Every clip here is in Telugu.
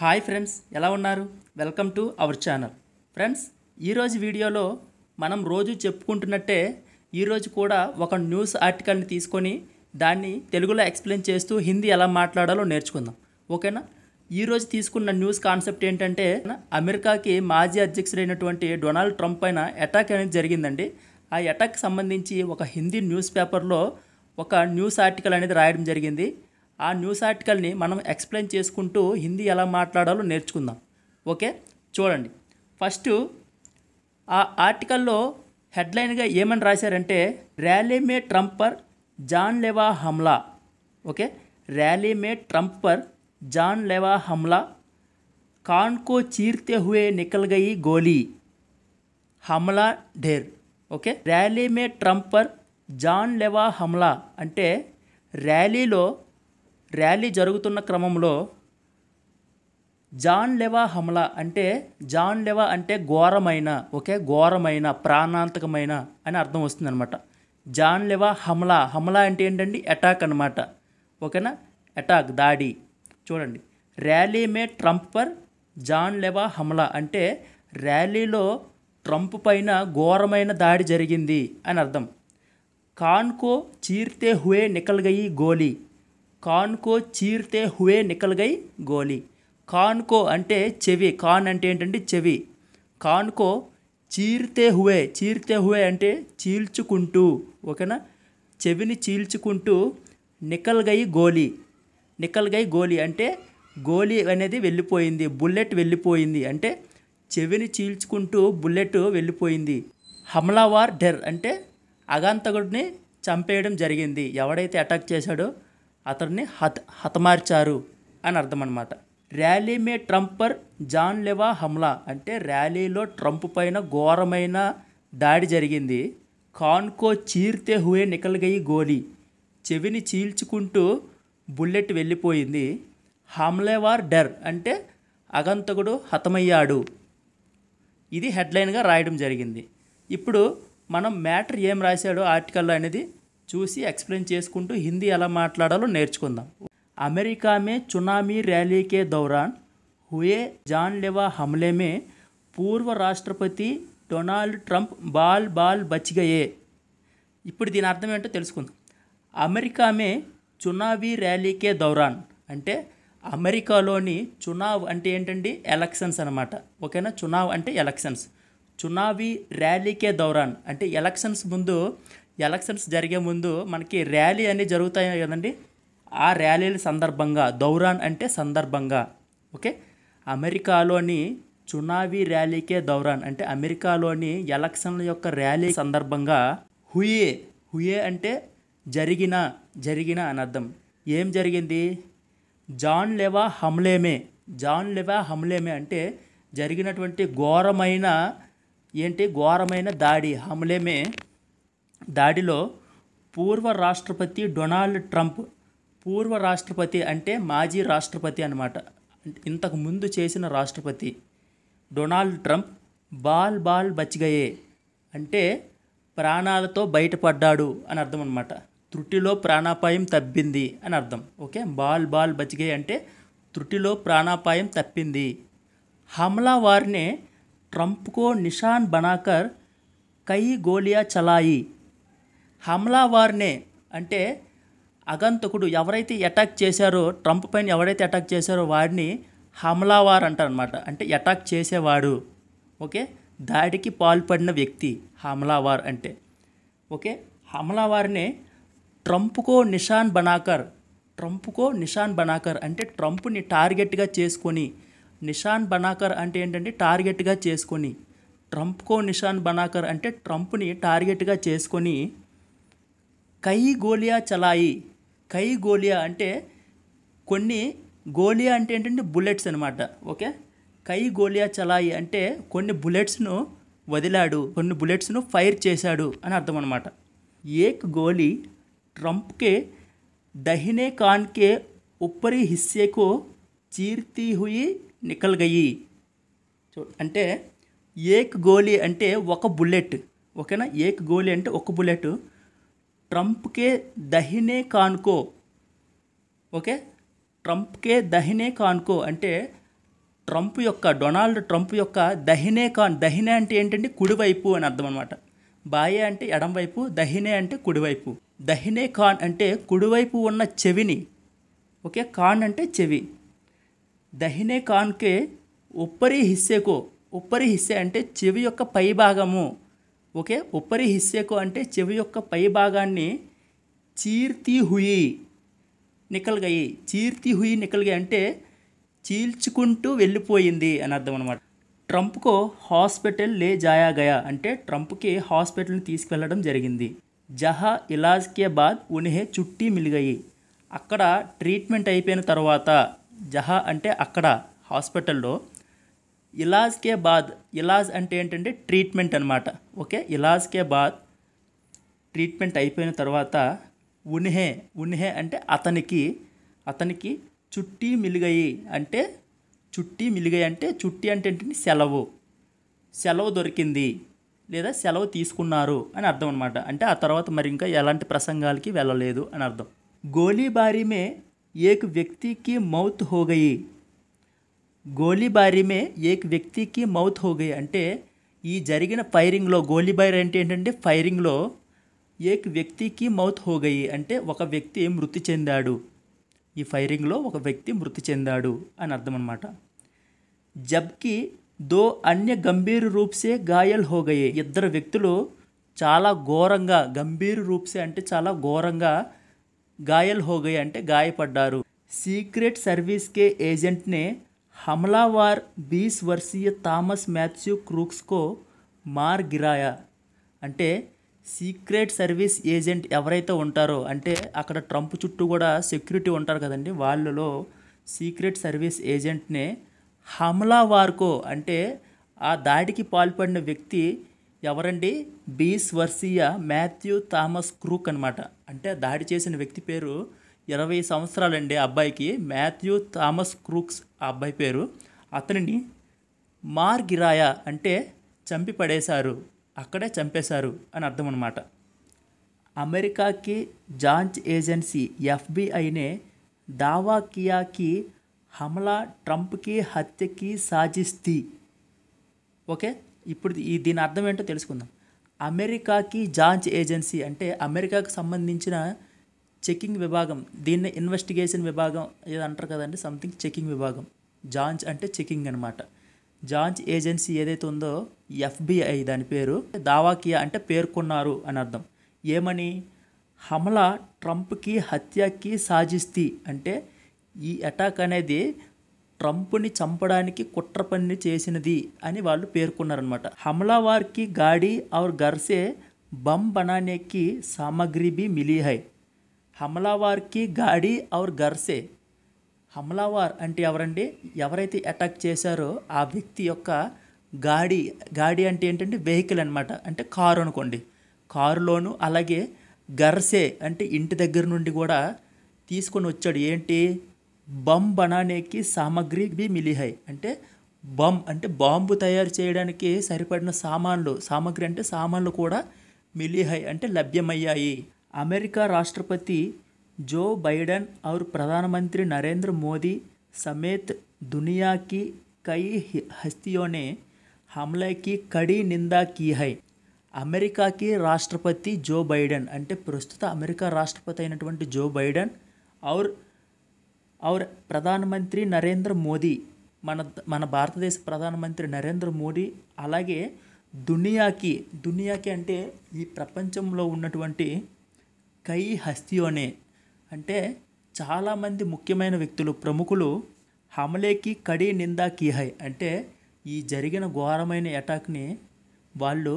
హాయ్ ఫ్రెండ్స్, ఎలా ఉన్నారు? Welcome to our channel. Friends, ఈరోజు వీడియోలో మనం రోజు చెప్పుకుంటున్నట్టే ఈరోజు కూడా ఒక న్యూస్ ఆర్టికల్ని తీసుకొని దాన్ని తెలుగులో ఎక్స్ప్లెయిన్ చేస్తూ హిందీ ఎలా మాట్లాడాలో నేర్చుకుందాం. ఓకేనా? ఈరోజు తీసుకున్న న్యూస్ కాన్సెప్ట్ ఏంటంటే, అమెరికాకి మాజీ అధ్యక్షుడైనటువంటి డొనాల్డ్ ట్రంప్ పైన అటాక్ అనేది జరిగిందండి. ఆ అటాక్ సంబంధించి ఒక హిందీ న్యూస్ పేపర్లో ఒక న్యూస్ ఆర్టికల్ అనేది రాయడం జరిగింది. ఆ న్యూస్ ఆర్టికల్ని మనం ఎక్స్ప్లెయిన్ చేసుకుంటూ హిందీ ఎలా మాట్లాడాలో నేర్చుకుందాం. ఓకే, చూడండి. ఫస్ట్ ఆ ఆర్టికల్లో హెడ్లైన్గా ఏమని రాశారంటే, ర్యాలీ మే ట్రంప్ పర్ జాన్లేవా హమ్లా. ఓకే, ర్యాలీ మే ట్రంప్ పర్ జాన్లేవా హమ్లా, కాన్ కో చీర్తే హుए నికల్ గई గోలీ, హమ్లా ఢేర్. ఓకే, ర్యాలీ మే ట్రంప్ పర్ జాన్లేవా హమ్లా అంటే ర్యాలీ జరుగుతున్న క్రమంలో జాన్లేవా హమ్లా అంటే జాన్లేవా అంటే ఘోరమైన, ఓకే, ఘోరమైన, ప్రాణాంతకమైన అని అర్థం వస్తుందన్నమాట. జాన్లేవా హమ్లా, హమ్లా అంటే ఏంటండి? అటాక్ అన్నమాట. ఓకేనా? అటాక్, దాడి. చూడండి, ర్యాలీ మే ట్రంప్ పర్ జాన్లేవా హమ్లా అంటే ర్యాలీలో ట్రంప్ పైన ఘోరమైన దాడి జరిగింది అని అర్థం. కాన్ కో చీర్తే హుए నికల్ గई గోలీ, కాన్ కో చీర్తే హుए నికల్ గई గోలీ. కాన్ కో అంటే చెవి, కాన్ అంటే ఏంటంటే చెవి. కాన్ కో చీర్తే హుए అంటే చీల్చుకుంటూ, ఓకేనా? చెవిని చీల్చుకుంటూ నికల్ గई గోలీ, నికల్ గई గోలీ అంటే గోలీ అనేది వెళ్ళిపోయింది, బుల్లెట్ వెళ్ళిపోయింది అంటే చెవిని చీల్చుకుంటూ బుల్లెట్ వెళ్ళిపోయింది. హమ్లావార్ డెర్ అంటే అగంతకుడిని చంపేయడం జరిగింది. ఎవడైతే అటాక్ చేశాడో అతన్ని హతమార్చారు అని అర్థం అన్నమాట. ర్యాలీ మే ట్రంప్ పర్ జాన్లేవా హమ్లా అంటే ర్యాలీలో ట్రంప్ పైన ఘోరమైన దాడి జరిగింది. కాన్ కో చీర్తే హుए నికల్ గई గోలీ, చెవిని చీల్చుకుంటూ బుల్లెట్ వెళ్ళిపోయింది. హమ్లావార్ డెర్ అంటే అగంతకుడు హతమయ్యాడు. ఇది హెడ్లైన్గా రాయడం జరిగింది. ఇప్పుడు మనం మ్యాటర్ ఏం రాశాడో ఆర్టికల్లో అనేది చూసి ఎక్స్ప్లెయిన్ చేసుకుంటూ హిందీ ఎలా మాట్లాడాలో నేర్చుకుందాం. అమెరికా మే చునామీ ర్యాలీ కే దౌరాన్ హుए जानलेवा हमले में పూర్వ రాష్ట్రపతి Donald Trump ball Butch Gaye. ఇప్పుడు దీని అర్థం ఏంటో తెలుసుకుందాం. అమెరికా మే చునావీ ర్యాలీకే దౌరాన్ అంటే అమెరికాలోని చునావ్ అంటే ఏంటండి? ఎలక్షన్స్ అనమాట. ఓకేనా? చునావ్ అంటే ఎలక్షన్స్. చునావీ ర్యాలీకే దౌరాన్ అంటే ఎలక్షన్స్ జరిగే ముందు మనకి ర్యాలీ అనేది జరుగుతాయి కదండి. ఆ ర్యాలీల సందర్భంగా, దౌరాన్ అంటే సందర్భంగా. ఓకే, అమెరికాలోని చునావీ ర్యాలీకే దౌరాన్ అంటే అమెరికాలోని ఎలక్షన్ల యొక్క ర్యాలీ సందర్భంగా హుయే అంటే జరిగిన అని అర్థం. ఏం జరిగింది? జాన్లేవా హమ్లేమే అంటే జరిగినటువంటి ఘోరమైన దాడి. హమ్లేమే దాడిలో పూర్వ రాష్ట్రపతి డొనాల్డ్ ట్రంప్, పూర్వ రాష్ట్రపతి అంటే మాజీ రాష్ట్రపతి అన్నమాట, ఇంతకు ముందు చేసిన రాష్ట్రపతి Donald Trump ball Butch Gaye అంటే ప్రాణాలతో బయటపడ్డాడు అని అర్థం అన్నమాట. త్రుటిలో ప్రాణాపాయం తప్పింది అని అర్థం. ఓకే, బాల్ బచ్ గయే అంటే త్రుటిలో ప్రాణాపాయం తప్పింది. हमलावर ने ट्रंप को निशान बनाकर कई गोलियां चलाई. हमलावर ने అంటే అగంతకుడు, ఎవరైతే అటాక్ చేశారో ట్రంప్ పైన ఎవరైతే అటాక్ చేశారో వాడిని హమ్లావార్ అంటారనమాట. అంటే అటాక్ చేసేవాడు. ఓకే, దాడికి పాల్పడిన వ్యక్తి హమ్లావార్ అంటే. ఓకే, హమ్లావార్నే ట్రంప్ కో నిషాన్ బనాకర్ అంటే ట్రంప్ని టార్గెట్గా చేసుకొని, నిషాన్ బనాకర్ అంటే ఏంటంటే టార్గెట్గా చేసుకొని, ట్రంప్ కో నిషాన్ బనాకర్ అంటే ట్రంప్ని టార్గెట్గా చేసుకొని కై గోలియా అంటే కొన్ని, గోలియా అంటే ఏంటంటే బుల్లెట్స్ అనమాట. ఓకే, కై గోలియా చలాయి అంటే కొన్ని బుల్లెట్స్ను వదిలాడు, కొన్ని బుల్లెట్స్ను ఫైర్ చేశాడు అని అర్థం అనమాట. ఏక్ గోలీ ट्रंप के दाहिने कान के ऊपरी हिस्से को चीरती हुई निकल गई. అంటే ఏక్ గోలీ అంటే ఒక బుల్లెట్. ఓకేనా? ఏక్ గోలీ అంటే ఒక బుల్లెట్ ట్రంప్కే దహినే కాన్కో, ఓకే, ట్రంప్కే దహినే కాన్కో అంటే డొనాల్డ్ ట్రంప్ యొక్క దహినే కాన్, దహినే అంటే ఏంటంటే కుడివైపు అని అర్థం అనమాట. బాయే అంటే ఎడంవైపు, దహినే అంటే కుడివైపు. దహినే కాన్ అంటే కుడివైపు ఉన్న చెవిని, ఓకే, కాన్ అంటే చెవి. దహినే కాన్కే ఉప్పరి హిస్సేకో, ఉప్పరి హిస్సే అంటే చెవి యొక్క పై భాగము, ఓకే, ఉప్పరి హిస్సేకో అంటే చెవి యొక్క పై భాగాన్ని చీర్తీ హుయి నికల్ గయి, చీర్తీ హుయి నికల్ గయి అంటే చీల్చుకుంటూ వెళ్ళిపోయింది అని అర్థం అనమాట. ట్రంప్కో హాస్పిటల్ లే జాయా గయా అంటే ట్రంప్కి హాస్పిటల్ని తీసుకెళ్లడం జరిగింది. జహా ఇలాజ్ కే బాద్ ఉన్హే చుట్టి మిల్ గయి, అక్కడ ట్రీట్మెంట్ అయిపోయిన తర్వాత, జహా అంటే అక్కడ హాస్పిటల్లో, ఇలాజ్ కే బాద్, ఇలాజ్ అంటే ఏంటంటే ట్రీట్మెంట్ అనమాట, ఓకే, ఇలాజ్ కే బాద్ ట్రీట్మెంట్ అయిపోయిన తర్వాత, ఉన్హే, ఉన్హే అంటే అతనికి చుట్టి మిలిగయి అంటే, చుట్టి మిలిగయి అంటే, చుట్టి అంటే ఏంటంటే సెలవు దొరికింది లేదా సెలవు తీసుకున్నారు అని అర్థం అనమాట. అంటే ఆ తర్వాత మరి ఇంకా ఎలాంటి ప్రసంగాలకి వెళ్ళలేదు అని అర్థం. గోలీబారీ మే ఏక్ వ్యక్తికి మౌత్ హో గయి, గోలీబారీ మే ఏక్ వ్యక్తికి మౌత్ హో గయి అంటే ఈ జరిగిన ఫైరింగ్లో, గోలీబారీ అంటే ఏంటంటే ఫైరింగ్లో, ఏక్ వ్యక్తికి మౌత్ హో గయి అంటే ఒక వ్యక్తి మృతి చెందాడు, ఈ ఫైరింగ్లో ఒక వ్యక్తి మృతి చెందాడు అని అర్థం అనమాట. జబ్కి దో అన్య గంభీర్ రూప్ సే గాయల్ హో గయే, ఇద్దరు వ్యక్తులు చాలా ఘోరంగా, గంభీర్ రూప్ సే అంటే చాలా ఘోరంగా, గాయల్ హో గయే అంటే గాయపడ్డారు. సీక్రెట్ సర్వీస్ కే ఏజెంట్ నే हमलावर 20 वर्षीय థామస్ మాథ్యూ క్రూక్స్కో మార్ గిరాయా అంటే సీక్రెట్ సర్వీస్ ఏజెంట్ ఎవరైతే ఉంటారో, అంటే అక్కడ ట్రంప్ చుట్టూ కూడా సెక్యూరిటీ ఉంటారు కదండి, వాళ్ళలో సీక్రెట్ సర్వీస్ ఏజెంట్నే హమ్లావార్కో అంటే ఆ దాడికి పాల్పడిన వ్యక్తి ఎవరండి, 20 వర్షీయ మాథ్యూ థామస్ క్రూక్ అనమాట. అంటే దాడి చేసిన వ్యక్తి పేరు 20 సంవత్సరాలండి అబ్బాయికి, మాథ్యూ థామస్ క్రూక్స్ ఆ అబ్బాయి పేరు. అతనిని మార్ గిరాయా అంటే చంపి పడేశారు, అక్కడే చంపేశారు అని అర్థం అనమాట. అమెరికాకి जांच एजेंसी FBI ने दावा किया कि हमला ट्रंप की हत्या की साजिश थी. ఓకే, ఇప్పుడు దీని అర్థం ఏంటో తెలుసుకుందాం. అమెరికాకి జాంచ్ ఏజెన్సీ అంటే అమెరికాకు సంబంధించిన చెకింగ్ విభాగం, దీన్ని ఇన్వెస్టిగేషన్ విభాగం ఏదో అంటారు కదండి, సంథింగ్ చెకింగ్ విభాగం. జాంచ్ అంటే చెకింగ్ అనమాట. జాంచ్ ఏజెన్సీ ఏదైతే ఉందో FBI దాని పేరు, దావాకియా అంటే పేర్కొన్నారు అని అర్థం. ఏమని, హమ్లా ట్రంప్కి హత్యకి సాజిస్తీ అంటే ఈ అటాక్ అనేది ట్రంప్ని చంపడానికి కుట్ర పని చేసినది అని వాళ్ళు పేర్కొన్నారనమాట. హమ్లావార్కి గాడి ఔర్ గర్సే బమ్ బనానేకి సామగ్రి భీ మిలీ హై. హమ్లావార్కి గాడి ఔర్ గర్సే, హమ్లావార్ అంటే ఎవరండి, ఎవరైతే అటాక్ చేశారో ఆ వ్యక్తి యొక్క గాడి అంటే ఏంటంటే వెహికల్ అనమాట, అంటే కారు అనుకోండి, కారులోను, అలాగే గర్సే అంటే ఇంటి దగ్గర నుండి కూడా తీసుకొని వచ్చాడు. ఏంటి, బమ్ బనానేకి సామగ్రి భీ మిలీ హై అంటే బమ్ అంటే బాంబు తయారు చేయడానికి సరిపడిన సామాగ్రి అంటే సామాన్లు కూడా మిలీ హై అంటే లభ్యమయ్యాయి. అమెరికా రాష్ట్రపతి జో బైడెన్ और प्रधानमंत्री नरेंद्र मोदी समेत दुनिया की कई हस्तियों ने हमले की कड़ी निंदा की है. అమెరికాకి రాష్ట్రపతి జో బైడెన్ అంటే ప్రస్తుత అమెరికా రాష్ట్రపతి అయినటువంటి జో బైడెన్ और ప్రధానమంత్రి నరేంద్ర మోదీ, మన భారతదేశ ప్రధానమంత్రి నరేంద్ర మోదీ, అలాగే దునియాకి అంటే ఈ ప్రపంచంలో ఉన్నటువంటి కై హస్తియోనే అంటే చాలామంది ముఖ్యమైన వ్యక్తులు, ప్రముఖులు, హమలేకి కడి నిందా కీ హై అంటే ఈ జరిగిన ఘోరమైన అటాక్ని వాళ్ళు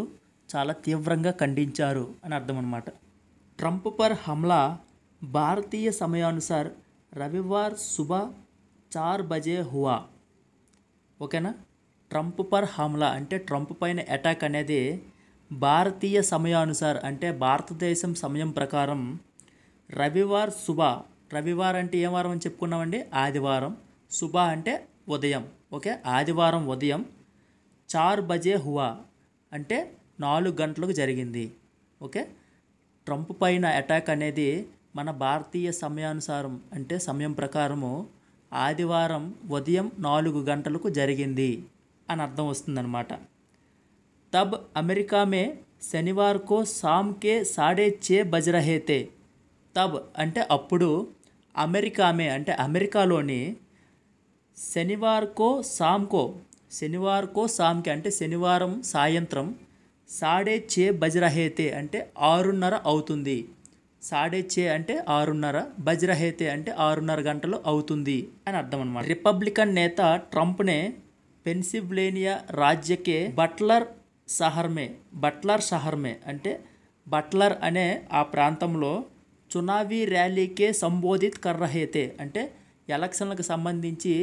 చాలా తీవ్రంగా ఖండించారు అని అర్థం అనమాట. ట్రంప్ పర్ హమ్లా భారతీయ సమయానుసార్ రవివార్ సుబహ 4 బజే హువా. ఓకేనా, ట్రంప్ పర్ హమ్లా అంటే ట్రంప్ పైన అటాక్ అనేది భారతీయ సమయానుసార్ అంటే భారతదేశం సమయం ప్రకారం రవివార్ సుబహ, రవివారం అంటే ఏ వారం అని చెప్పుకున్నామండి, ఆదివారం, సుబహ అంటే ఉదయం, ఓకే, ఆదివారం ఉదయం 4 బజే హువా అంటే 4 గంటలకు జరిగింది. ఓకే, ట్రంప్ పైన అటాక్ అనేది మన భారతీయ సమయానుసారం అంటే సమయం ప్రకారము ఆదివారం ఉదయం 4 గంటలకు జరిగింది అని అర్థం వస్తుందన్నమాట. तब अमेरिका में शनिवार को शाम के 6:30 बज रहे थे. तब అంటే అప్పుడు అమెరికా మే అంటే అమెరికాలోని శనివార్ కో శామ్ కే అంటే శనివారం సాయంత్రం 6:30 బజ్ రహే తే అంటే 6:30 అవుతుంది. 6:30 అంటే 6:30, బజ్ రహే తే అంటే 6:30 గంటలు అవుతుంది అని అర్థం అనమాట. रिपब्लिकन నేత ट्रंप ने पेंसिल्वेनिया राज्य के బట్లర్ షహర్ మే అంటే బట్లర్ అనే ఆ ప్రాంతంలో చునావీ ర్యాలీకే సంబోధిత్ కర్ రహే తే అంటే ఎలక్షన్లకు సంబంధించి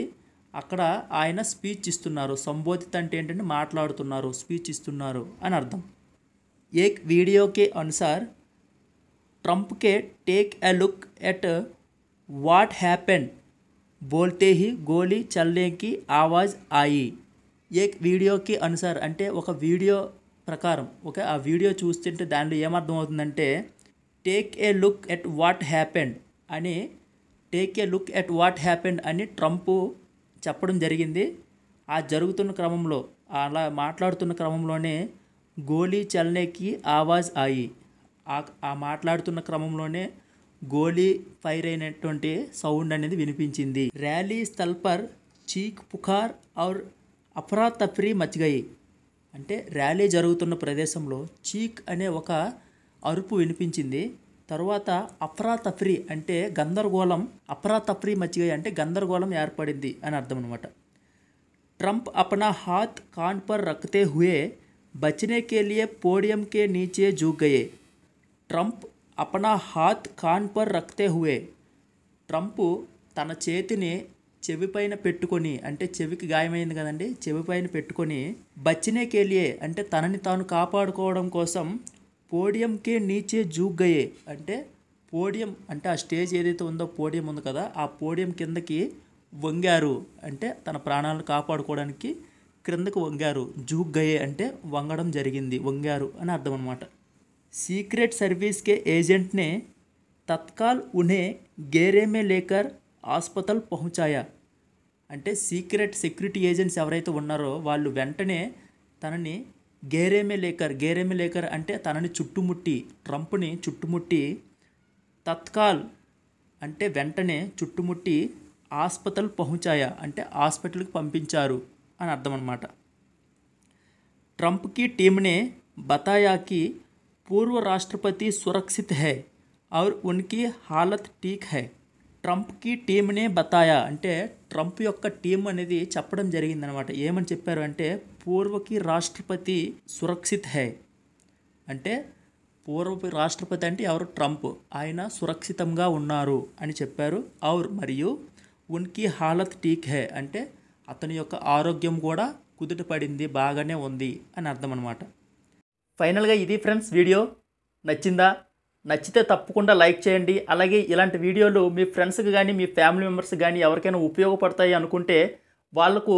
అక్కడ ఆయన స్పీచ్ ఇస్తున్నారు. సంబోధిత్ అంటే ఏంటంటే మాట్లాడుతున్నారు, స్పీచ్ ఇస్తున్నారు అని అర్థం. ఏక్ వీడియో కే అనుసార్ ट्रंप के take a look at what happened बोलते ही गोली चलने की आवाज़ आई. ఏక్ వీడియోకి అనుసార్ అంటే ఒక వీడియో ప్రకారం ఓకే ఆ వీడియో చూస్తుంటే దానిలో ఏమర్థం అవుతుందంటే take a look at what happened అని ట్రంప్ చెప్పడం జరిగింది. ఆ జరుగుతున్న క్రమంలో అలా మాట్లాడుతున్న క్రమంలోనే గోలీ చల్నేకి ఆవాజ్ ఆయి ఆ మాట్లాడుతున్న క్రమంలోనే గోలీ ఫైర్ అయినటువంటి సౌండ్ అనేది వినిపించింది. ర్యాలీ స్థల్ పర్ చీక్ పుకార్ ఔర్ అఫరా తఫ్రీ మచ్గయి అంటే ర్యాలీ జరుగుతున్న ప్రదేశంలో చీక్ అనే ఒక అరుపు వినిపించింది. తర్వాత అఫరా తఫ్రీ అంటే గందరగోళం, అఫరా తఫ్రీ మచ్గయి అంటే గందరగోళం ఏర్పడింది అని అర్థం అనమాట. ట్రంప్ అప్నా హాత్ కాన్ పర్ రఖతే హుయే బచనే కే లియే పోడియం కే నీచే జూక్ గయే. ట్రంప్ అప్నా హాత్ కాన్ పర్ రఖతే హుయే ట్రంప్ తన చేతిని చెవిపైన పెట్టుకొని అంటే చెవికి గాయమైంది కదండి, చెవిపైన పెట్టుకొని బచ్చినే కేలియే అంటే తనని తాను కాపాడుకోవడం కోసం పోడియంకే నీచే జూక్ గయే అంటే పోడియం అంటే ఆ స్టేజ్ ఏదైతే ఉందో పోడియం ఉంది కదా ఆ పోడియం కిందకి వంగారు అంటే తన ప్రాణాలను కాపాడుకోవడానికి క్రిందకు వంగారు. జూక్ గయే అంటే వంగడం జరిగింది, వంగారు అని అర్థం అనమాట. సీక్రెట్ సర్వీస్ కే ఏజెంట్ నే తత్కాల్ ఉన్హే గేరే మే లేకర్ హాస్పిటల్ పహుంచాయా అంటే సెక్యూరిటీ ఏజెంట్స్ ఎవరైతే ఉన్నారో వాళ్ళు వెంటనే తనని గేరేమే లేకర్ అంటే తనని చుట్టుముట్టి ట్రంప్ని చుట్టుముట్టి తత్కాల్ అంటే వెంటనే చుట్టుముట్టి హాస్పిటల్ పహుంచాయా అంటే హాస్పిటల్కి పంపించారు అని అర్థం అనమాట. ట్రంప్ की टीम ने बताया कि पूर्व राष्ट्रपति सुरक्षित है और उनकी हालत ठीक है. ట్రంప్ की टीम ने बताया అంటే ట్రంప్ యొక్క టీం అనేది చెప్పడం జరిగిందనమాట. ఏమని చెప్పారు అంటే పూర్వకి రాష్ట్రపతి సురక్షిత్ హై అంటే పూర్వపు రాష్ట్రపతి అంటే ఎవరు ట్రంప్, ఆయన సురక్షితంగా ఉన్నారు అని చెప్పారు. ఔర్ మరియు ఉన్కి హాలత్ ఠీక్ హై అంటే అతని యొక్క ఆరోగ్యం కూడా కుదుట పడింది, బాగానే ఉంది అని అర్థం అనమాట. ఫైనల్గా ఇది ఫ్రెండ్స్ వీడియో. నచ్చితే తప్పకుండా లైక్ చేయండి. అలాగే ఇలాంటి వీడియోలు మీ ఫ్రెండ్స్కి కానీ మీ ఫ్యామిలీ మెంబర్స్కి కానీ ఎవరికైనా ఉపయోగపడతాయి అనుకుంటే వాళ్ళకు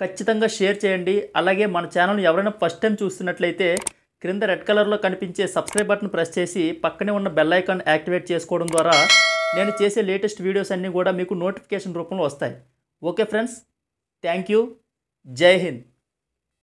ఖచ్చితంగా షేర్ చేయండి. అలాగే మన ఛానల్ని ఎవరైనా ఫస్ట్ టైం చూస్తున్నట్లయితే క్రింద రెడ్ కలర్లో కనిపించే సబ్స్క్రైబ్ బటన్ ప్రెస్ చేసి పక్కనే ఉన్న బెల్ ఐకాన్ యాక్టివేట్ చేసుకోవడం ద్వారా నేను చేసే లేటెస్ట్ వీడియోస్ అన్నీ కూడా మీకు నోటిఫికేషన్ రూపంలో వస్తాయి. Okay friends, thank you. జై హింద్.